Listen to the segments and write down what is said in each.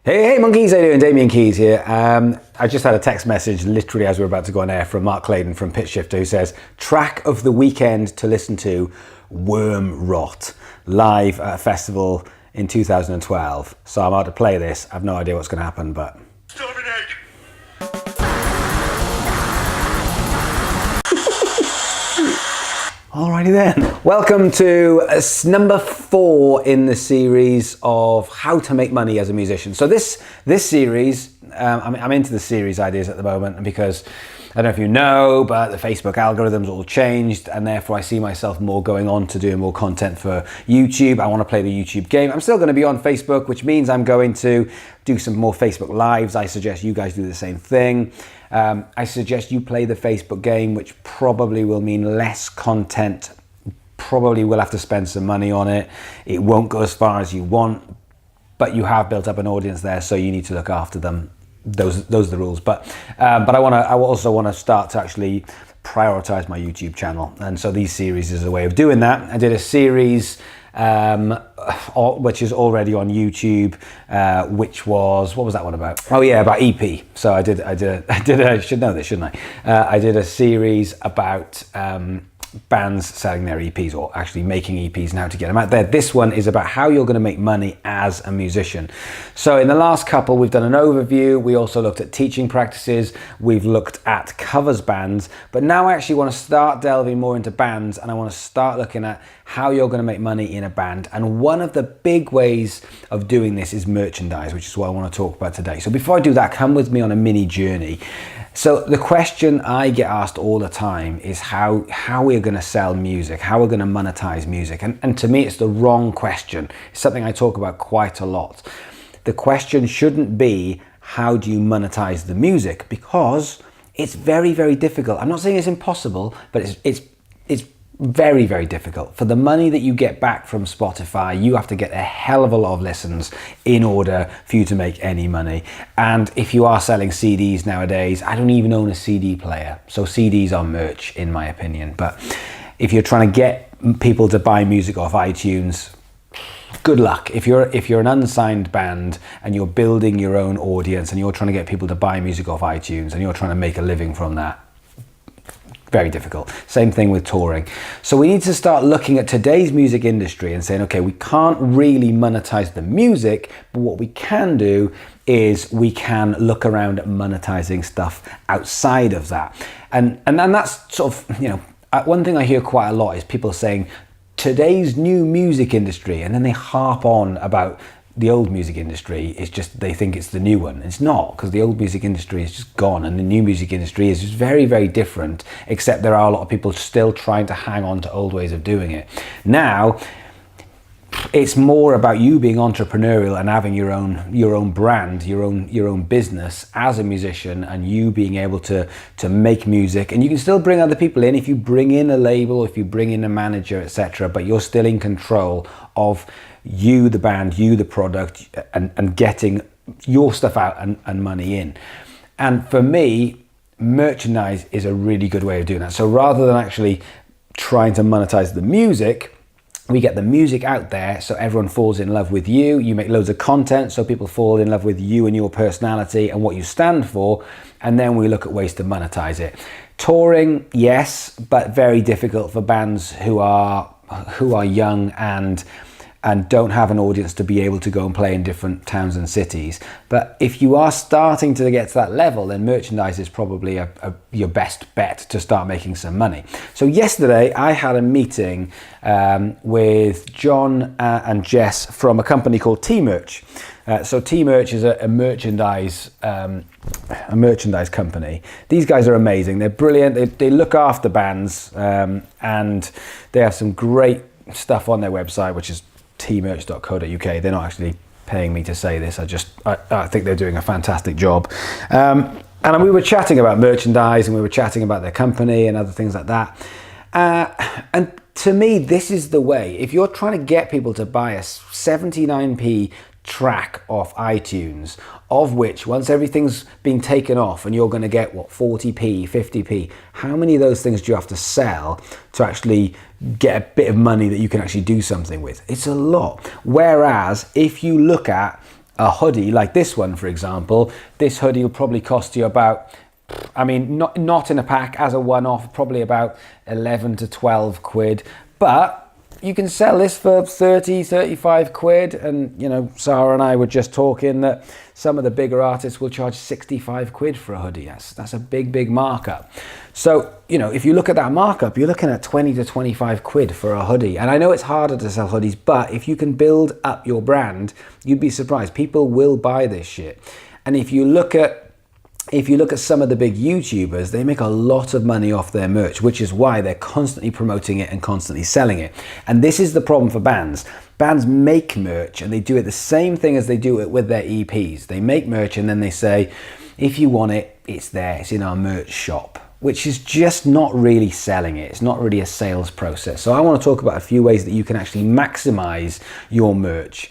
Hey monkeys, how you doing? Damian Keyes here. I just had a text message literally as we were about to go on air from Mark Claydon from Pitch Shifter, who says, track of the weekend to listen to, Worm Rot, live at a festival in 2012. So I'm about to play this. I have no idea what's going to happen, but... Alrighty then. Welcome to number 4 in the series of how to make money as a musician. So this series, I'm into the series ideas at the moment because I don't know if you know, but the Facebook algorithms all changed, and therefore I see myself more going on to doing more content for YouTube. I want to play the YouTube game. I'm still going to be on Facebook, which means I'm going to do some more Facebook Lives. I suggest you guys do the same thing. I suggest you play the Facebook game, which probably will mean less content. Probably will have to spend some money on it. It won't go as far as you want, but you have built up an audience there, so you need to look after them. Those are the rules. But I also want to start to actually prioritize my YouTube channel, and so these series is a way of doing that. I did a series which is already on YouTube, which was, what was that one about? Oh yeah, about EP. So I should know this, shouldn't I? I did a series about bands selling their EPs, or actually making EPs and how to get them out there. This one is about how you're going to make money as a musician. So in the last couple, we've done an overview. We also looked at teaching practices. We've looked at covers bands, but now I actually want to start delving more into bands, and I want to start looking at how you're going to make money in a band. And one of the big ways of doing this is merchandise, which is what I want to talk about today. So before I do that, come with me on a mini journey. So the question I get asked all the time is how we're going to sell music, how we're going to monetize music. And to me, it's the wrong question. It's something I talk about quite a lot. The question shouldn't be, how do you monetize the music? Because it's very, very difficult. I'm not saying it's impossible, but it's very, very difficult. For the money that you get back from Spotify, you have to get a hell of a lot of listens in order for you to make any money. And if you are selling CDs nowadays, I don't even own a CD player. So CDs are merch, in my opinion. But if you're trying to get people to buy music off iTunes, good luck. If you're an unsigned band and you're building your own audience and you're trying to get people to buy music off iTunes and you're trying to make a living from that, very difficult. Same thing with touring. So we need to start looking at today's music industry and saying, okay, we can't really monetize the music, but what we can do is we can look around at monetizing stuff outside of that. And that's sort of, you know, one thing I hear quite a lot is people saying today's new music industry, and then they harp on about the old music industry. Is just, they think it's the new one. It's not, because the old music industry is just gone and the new music industry is just very, very different, except there are a lot of people still trying to hang on to old ways of doing it. Now, it's more about you being entrepreneurial and having your own brand, your own business as a musician, and you being able to make music. And you can still bring other people in if you bring in a label, if you bring in a manager, etc., but you're still in control of you, the band, you, the product, and getting your stuff out and money in. And for me, merchandise is a really good way of doing that. So rather than actually trying to monetize the music, we get the music out there so everyone falls in love with you. You make loads of content so people fall in love with you and your personality and what you stand for, and then we look at ways to monetize it. Touring, yes, but very difficult for bands who are young and don't have an audience to be able to go and play in different towns and cities. But if you are starting to get to that level, then merchandise is probably your best bet to start making some money. So yesterday I had a meeting with John and Jess from a company called T-Merch. So T-Merch is a merchandise company. These guys are amazing. They're brilliant. They look after bands, and they have some great stuff on their website, which is tmerch.co.uk. They're not actually paying me to say this. I think they're doing a fantastic job. And we were chatting about merchandise, and we were chatting about their company and other things like that. And to me, this is the way. If you're trying to get people to buy a 79p track off iTunes, of which once everything's been taken off and you're going to get what, 40p, 50p, how many of those things do you have to sell to actually get a bit of money that you can actually do something with? It's a lot. Whereas if you look at a hoodie like this one, for example, this hoodie will probably cost you about, I mean, not in a pack as a one-off, probably about 11 to 12 quid, but you can sell this for 30, 35 quid. And, you know, Sarah and I were just talking that some of the bigger artists will charge 65 quid for a hoodie. That's a big markup. So, you know, if you look at that markup, you're looking at 20 to 25 quid for a hoodie. And I know it's harder to sell hoodies, but if you can build up your brand, you'd be surprised. People will buy this shit. And if you look at some of the big YouTubers, they make a lot of money off their merch, which is why they're constantly promoting it and constantly selling it. And this is the problem for bands. Bands make merch and they do it the same thing as they do it with their EPs. They make merch and then they say, if you want it, it's there, it's in our merch shop, which is just not really selling it. It's not really a sales process. So I want to talk about a few ways that you can actually maximize your merch.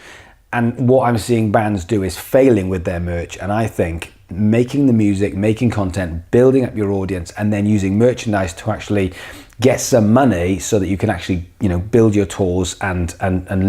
And what I'm seeing bands do is failing with their merch. And I think making the music, making content, building up your audience, and then using merchandise to actually get some money so that you can actually, you know, build your tours and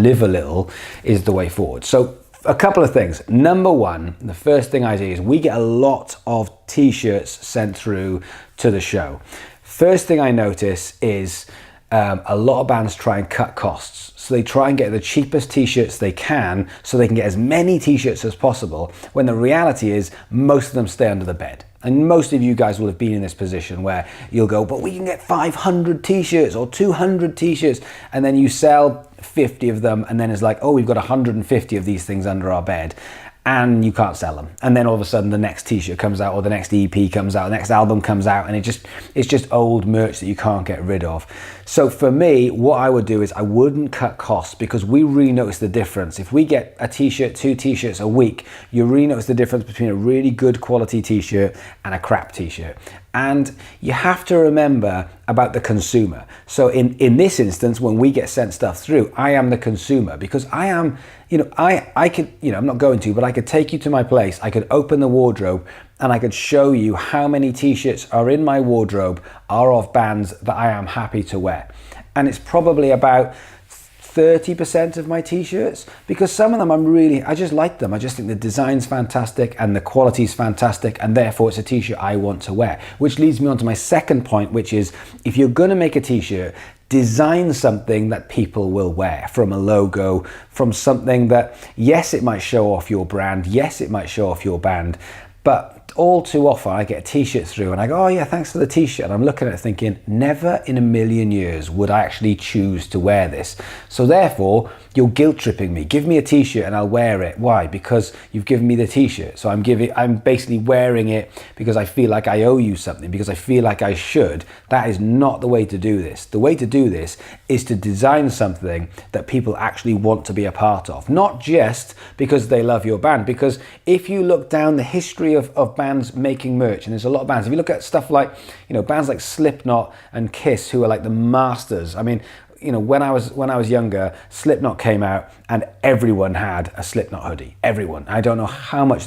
live a little is the way forward. So a couple of things. Number one, the first thing I see is we get a lot of t-shirts sent through to the show. First thing I notice is a lot of bands try and cut costs. So they try and get the cheapest t-shirts they can so they can get as many t-shirts as possible, when the reality is most of them stay under the bed. And most of you guys will have been in this position where you'll go, but we can get 500 t-shirts or 200 t-shirts, and then you sell 50 of them, and then it's like, oh, we've got 150 of these things under our bed, and you can't sell them. And then all of a sudden the next t-shirt comes out, or the next EP comes out, the next album comes out, and it's just old merch that you can't get rid of. So for me, what I would do is I wouldn't cut costs, because we really notice the difference. If we get a t-shirt, 2 t-shirts a week, you really notice the difference between a really good quality t-shirt and a crap t-shirt. And you have to remember about the consumer. So in this instance, when we get sent stuff through, I am the consumer, because I am, you know, I could, you know, I'm not going to, but I could take you to my place, I could open the wardrobe, and I could show you how many t-shirts are in my wardrobe are of bands that I am happy to wear. And it's probably about 30% of my t-shirts, because some of them I just like them. I just think the design's fantastic and the quality's fantastic, and therefore it's a t-shirt I want to wear. Which leads me on to my second point, which is if you're gonna make a t-shirt, design something that people will wear, from a logo, from something that, yes, it might show off your brand, yes, it might show off your band, but all too often I get a t-shirt through and I go, oh yeah, thanks for the t-shirt. And I'm looking at it thinking, never in a million years would I actually choose to wear this. So therefore, you're guilt tripping me. Give me a t-shirt and I'll wear it. Why? Because you've given me the t-shirt. So I'm basically wearing it because I feel like I owe you something, because I feel like I should. That is not the way to do this. The way to do this is to design something that people actually want to be a part of. Not just because they love your band, because if you look down the history of bands making merch, and there's a lot of bands, if you look at stuff like, you know, bands like Slipknot and Kiss, who are like the masters. I mean, you know, when I was younger, Slipknot came out and everyone had a Slipknot hoodie. Everyone. I don't know how much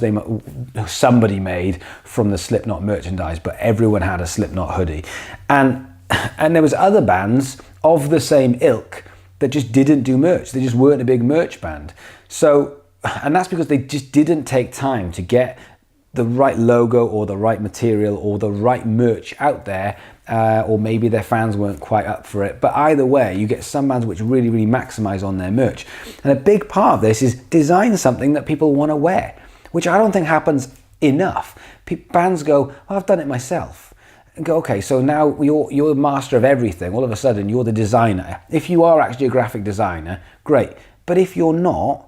somebody made from the Slipknot merchandise, but everyone had a Slipknot hoodie. And there was other bands of the same ilk that just didn't do merch. They just weren't a big merch band. So, and that's because they just didn't take time to get the right logo or the right material or the right merch out there, or maybe their fans weren't quite up for it. But either way, you get some bands which really maximize on their merch. And a big part of this is design something that people want to wear, which I don't think happens enough. Bands go, oh, I've done it myself. And go, okay, so now you're the master of everything. All of a sudden, you're the designer. If you are actually a graphic designer, great. But if you're not,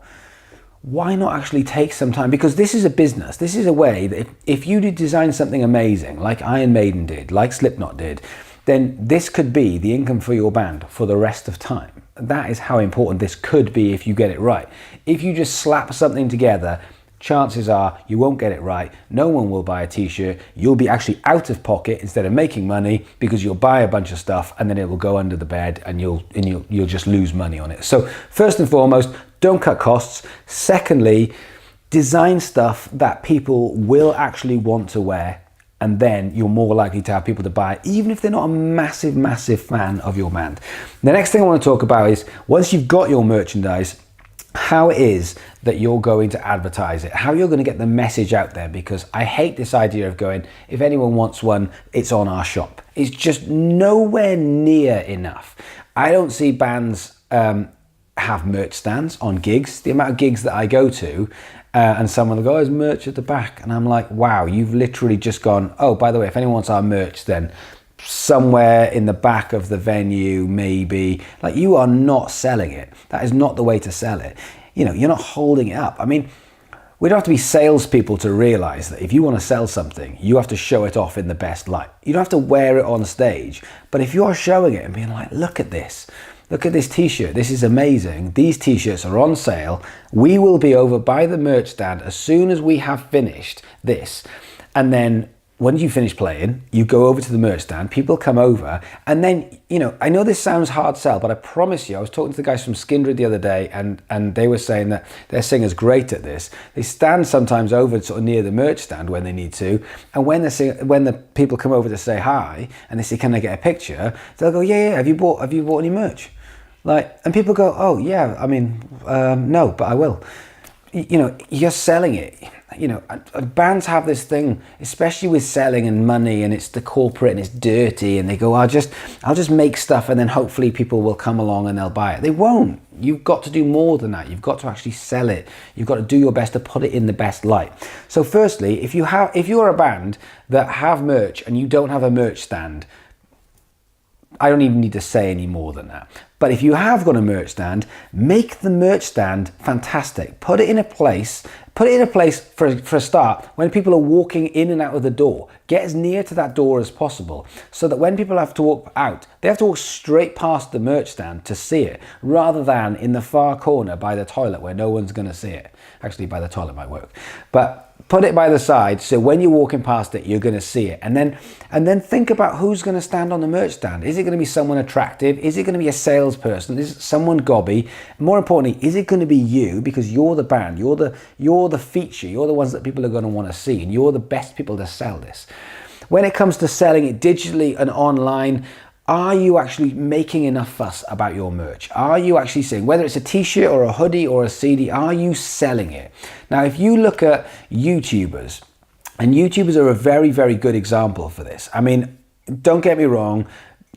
why not actually take some time? Because this is a business. This is a way that if you did design something amazing, like Iron Maiden did, like Slipknot did, then this could be the income for your band for the rest of time. That is how important this could be if you get it right. If you just slap something together, chances are you won't get it right. No one will buy a t-shirt. You'll be actually out of pocket instead of making money, because you'll buy a bunch of stuff and then it will go under the bed and you'll just lose money on it. So first and foremost, don't cut costs. Secondly, design stuff that people will actually want to wear, and then you're more likely to have people to buy, even if they're not a massive fan of your band. The next thing I want to talk about is, once you've got your merchandise, how it is that you're going to advertise it, how you're going to get the message out there, because I hate this idea of going, if anyone wants one, it's on our shop. It's just nowhere near enough. I don't see bands have merch stands on gigs. The amount of gigs that I go to, and someone will go, oh, there's merch at the back. And I'm like, wow, you've literally just gone, oh, by the way, if anyone wants our merch, then somewhere in the back of the venue, maybe. Like, you are not selling it. That is not the way to sell it. You know, you're not holding it up. I mean, we don't have to be salespeople to realize that if you want to sell something, you have to show it off in the best light. You don't have to wear it on stage, but if you're showing it and being like, look at this t-shirt, this is amazing. These t-shirts are on sale. We will be over by the merch stand as soon as we have finished this. And then when you finish playing, you go over to the merch stand, people come over, and then, you know, I know this sounds hard sell, but I promise you, I was talking to the guys from Skindred the other day, and they were saying that their singer's great at this. They stand sometimes over sort of near the merch stand when they need to, and when the people come over to say hi, and they say, can I get a picture? They'll go, yeah, have you bought any merch? Like, and people go, oh yeah, I mean, no, but I will. You know, you're selling it. You know, bands have this thing, especially with selling and money, and it's the corporate and it's dirty, and they go, I'll just make stuff and then hopefully people will come along and they'll buy it. They won't. You've got to do more than that. You've got to actually sell it. You've got to do your best to put it in the best light. So firstly, if you're a band that have merch and you don't have a merch stand, I don't even need to say any more than that. But if you have got a merch stand, make the merch stand fantastic. Put it in a place for a start when people are walking in and out of the door. Get as near to that door as possible so that when people have to walk out, they have to walk straight past the merch stand to see it, rather than in the far corner by the toilet where no one's going to see it. Actually, by the toilet might work. But put it by the side so when you're walking past it, you're going to see it. And then think about who's going to stand on the merch stand. Is it going to be someone attractive? Is it going to be a salesperson? Is it someone gobby? More importantly, is it going to be you, because you're the band, you're the feature, you're the ones that people are going to want to see, and you're the best people to sell this. When it comes to selling it digitally and online, are you actually making enough fuss about your merch? Are you actually saying, whether it's a t-shirt or a hoodie or a CD, are you selling it? Now, if you look at YouTubers, and YouTubers are a very, very good example for this. I mean, don't get me wrong,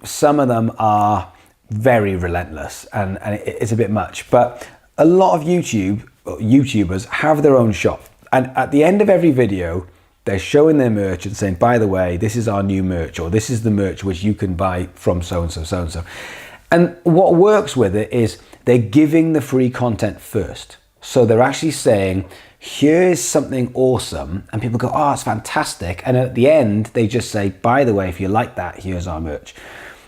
some of them are very relentless and it's a bit much, but a lot of YouTubers have their own shop. And at the end of every video, they're showing their merch and saying, by the way, this is our new merch, or this is the merch which you can buy from so-and-so, so-and-so. And what works with it is they're giving the free content first. So they're actually saying, here's something awesome. And people go, oh, it's fantastic. And at the end, they just say, by the way, if you like that, here's our merch.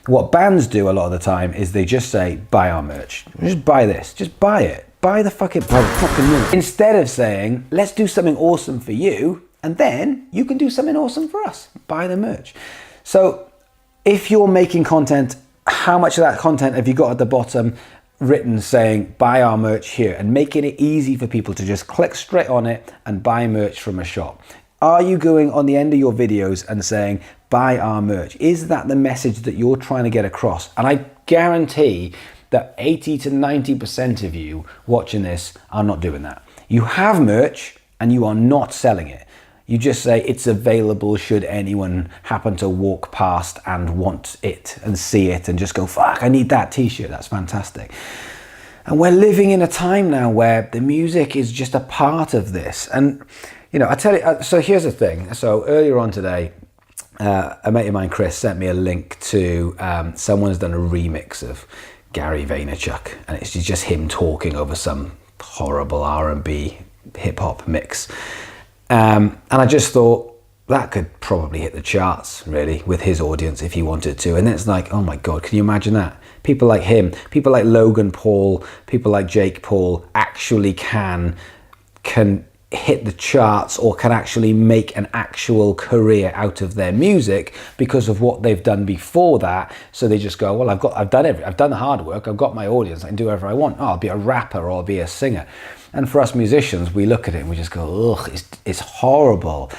What bands do a lot of the time is they just say, buy our merch. Just buy this, just buy it. Buy the fucking merch. Instead of saying, let's do something awesome for you, and then you can do something awesome for us. Buy the merch. So if you're making content, how much of that content have you got at the bottom written saying, buy our merch here, and making it easy for people to just click straight on it and buy merch from a shop? Are you going on the end of your videos and saying, buy our merch? Is that the message that you're trying to get across? And I guarantee that 80 to 90% of you watching this are not doing that. You have merch and you are not selling it. You just say it's available should anyone happen to walk past and want it and see it and just go, fuck, I need that t-shirt. That's fantastic. And we're living in a time now where the music is just a part of this. And, you know, I tell you, so here's the thing. So earlier on today, a mate of mine, Chris, sent me a link to someone's done a remix of Gary Vaynerchuk. And it's just him talking over some horrible R&B hip hop mix. And I just thought that could probably hit the charts, really, with his audience if he wanted to. And then it's like, oh my God, can you imagine that? People like him, people like Logan Paul, people like Jake Paul actually can hit the charts, or can actually make an actual career out of their music because of what they've done before that. So they just go, well, I've done the hard work, I've got my audience, I can do whatever I want. Oh, I'll be a rapper or I'll be a singer. And for us musicians, we look at it and we just go, ugh, it's horrible.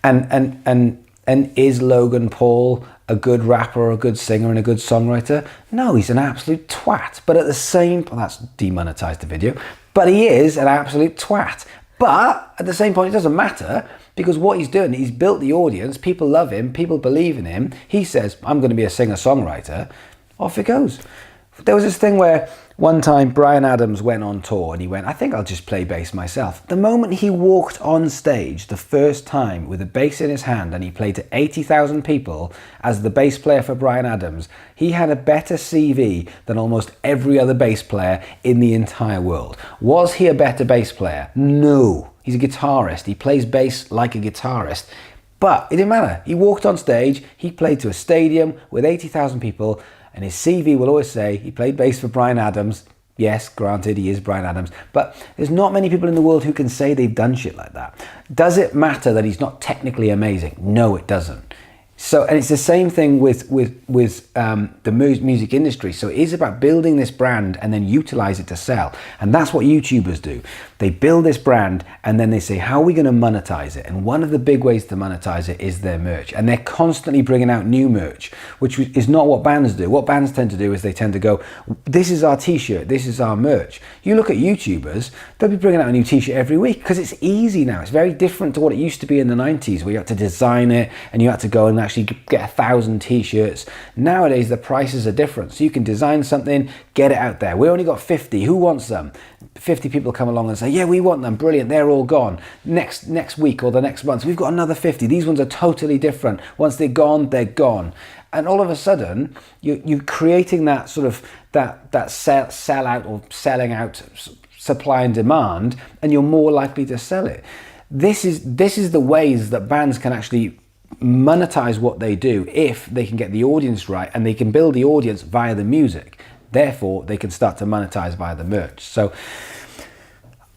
And is Logan Paul a good rapper or a good singer and a good songwriter? No, he's an absolute twat. But at the same, well, that's demonetized the video. But he is an absolute twat. But at the same point, it doesn't matter, because what he's doing, he's built the audience, people love him, people believe in him. He says, I'm going to be a singer-songwriter. Off it goes. There was this thing where one time Bryan Adams went on tour and he went, I think I'll just play bass myself. The moment he walked on stage the first time with a bass in his hand and he played to 80,000 people as the bass player for Bryan Adams, he had a better CV than almost every other bass player in the entire world. Was he a better bass player? No. He's a guitarist. He plays bass like a guitarist. But it didn't matter. He walked on stage, he played to a stadium with 80,000 people, and his CV will always say he played bass for Bryan Adams. Yes, granted, he is Bryan Adams, but there's not many people in the world who can say they've done shit like that. Does it matter that he's not technically amazing? No, it doesn't. So, and it's the same thing with the music industry. So it is about building this brand and then utilize it to sell. And that's what YouTubers do. They build this brand and then they say, how are we going to monetize it? And one of the big ways to monetize it is their merch. And they're constantly bringing out new merch, which is not what bands do. What bands tend to do is they tend to go, this is our t-shirt, this is our merch. You look at YouTubers, they'll be bringing out a new t-shirt every week because it's easy now. It's very different to what it used to be in the 90s, where you had to design it and you had to go and actually get 1,000 t-shirts. Nowadays, the prices are different. So you can design something, get it out there. We only got 50. Who wants them? 50 people come along and say, yeah, we want them. Brilliant. They're all gone. Next week or the next month, we've got another 50. These ones are totally different. Once they're gone, they're gone. And all of a sudden, you're creating that sort of that sell out or selling out supply and demand, and you're more likely to sell it. This is the ways that bands can actually monetize what they do if they can get the audience right, and they can build the audience via the music. Therefore, they can start to monetize via the merch. So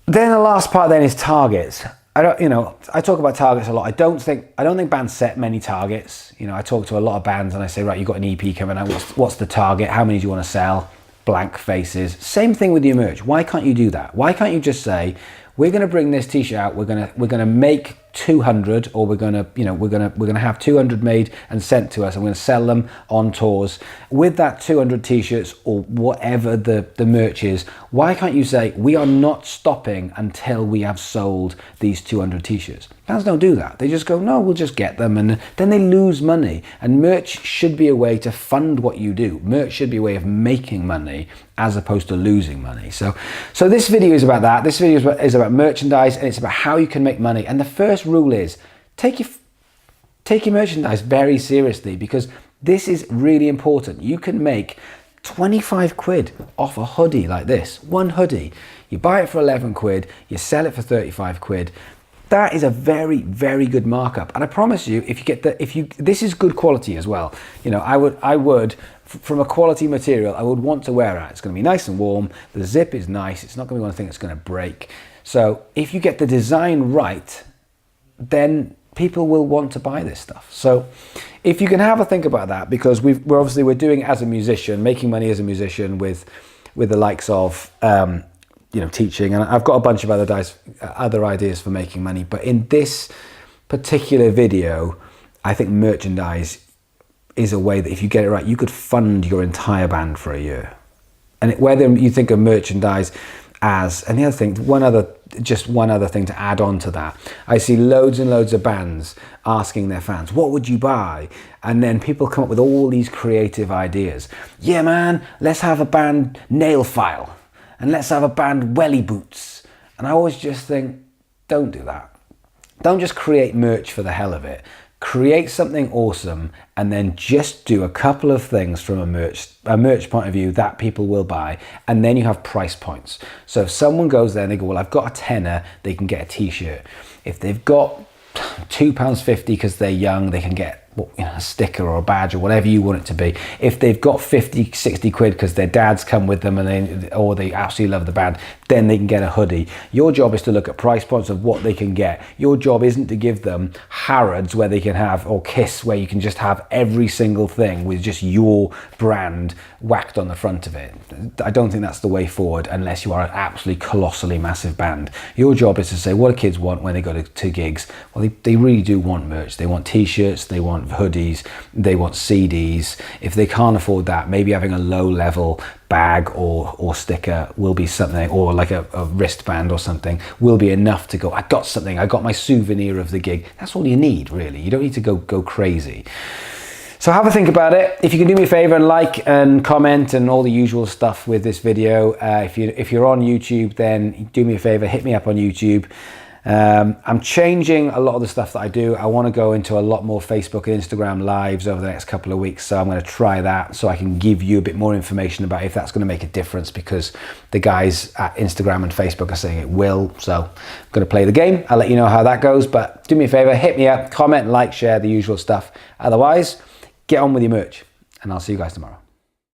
then the last part then is targets. I talk about targets a lot. I don't think bands set many targets. I talk to a lot of bands and I say, right, you've got an EP coming out. What's the target? How many do you want to sell? Blank faces. Same thing with your merch. Why can't you do that? Why can't you just say, we're going to bring this t-shirt out, we're going to make 200, or we're going to have 200 made and sent to us, and we're going to sell them on tours with that 200 t-shirts or whatever the merch is. Why can't you say, we are not stopping until we have sold these 200 t-shirts? Bands don't do that. They just go, no, we'll just get them, and then they lose money. And merch should be a way to fund what you do. Merch should be a way of making money as opposed to losing money. So this video is about that. This video is about merchandise, and it's about how you can make money. And the first rule is take your merchandise very seriously, because this is really important. You can make 25 quid off a hoodie like this. One hoodie. You buy it for 11 quid, you sell it for 35 quid. That is a very, very good markup. And I promise you, this is good quality as well. I would, from a quality material, I would want to wear it. It's going to be nice and warm. The zip is nice. It's not going to be one thing that's going to break. So if you get the design right, then people will want to buy this stuff. So if you can have a think about that, because we're doing it as a musician, making money as a musician with the likes of teaching, and I've got a bunch of other ideas for making money. But in this particular video, I think merchandise is a way that if you get it right, you could fund your entire band for a year. And whether you think of merchandise as, and the other thing, one other thing to add on to that, I see loads and loads of bands asking their fans, what would you buy? And then people come up with all these creative ideas. Yeah, man, let's have a band nail file, and let's have a band welly boots. And I always just think, don't do that. Don't just create merch for the hell of it. Create something awesome, and then just do a couple of things from a merch point of view that people will buy, and then you have price points. So if someone goes there and they go, well, I've got a tenner, they can get a t-shirt. If they've got £2.50 because they're young, they can get a sticker or a badge or whatever you want it to be. If they've got 50, 60 quid because their dads come with them or they absolutely love the band, then they can get a hoodie. Your job is to look at price points of what they can get. Your job isn't to give them Harrods where they can have, or Kiss where you can just have every single thing with just your brand whacked on the front of it. I don't think that's the way forward unless you are an absolutely colossally massive band. Your job is to say, what do kids want when they go to gigs? Well, they really do want merch. They want t-shirts, they want hoodies, they want CDs. If they can't afford that, maybe having a low level bag or sticker will be something, or like a wristband or something will be enough to go, I got something, I got my souvenir of the gig. That's all you need, really. You don't need to go crazy. So have a think about it. If you can do me a favor and like and comment and all the usual stuff with this video. If you're on YouTube, then do me a favor, hit me up on YouTube. I'm changing a lot of the stuff that I do. I want to go into a lot more Facebook and Instagram lives over the next couple of weeks, so I'm going to try that so I can give you a bit more information about if that's going to make a difference, because the guys at Instagram and Facebook are saying it will. So I'm going to play the game. I'll let you know how that goes, but do me a favor, hit me up, comment, like, share, the usual stuff. Otherwise, get on with your merch, and I'll see you guys tomorrow.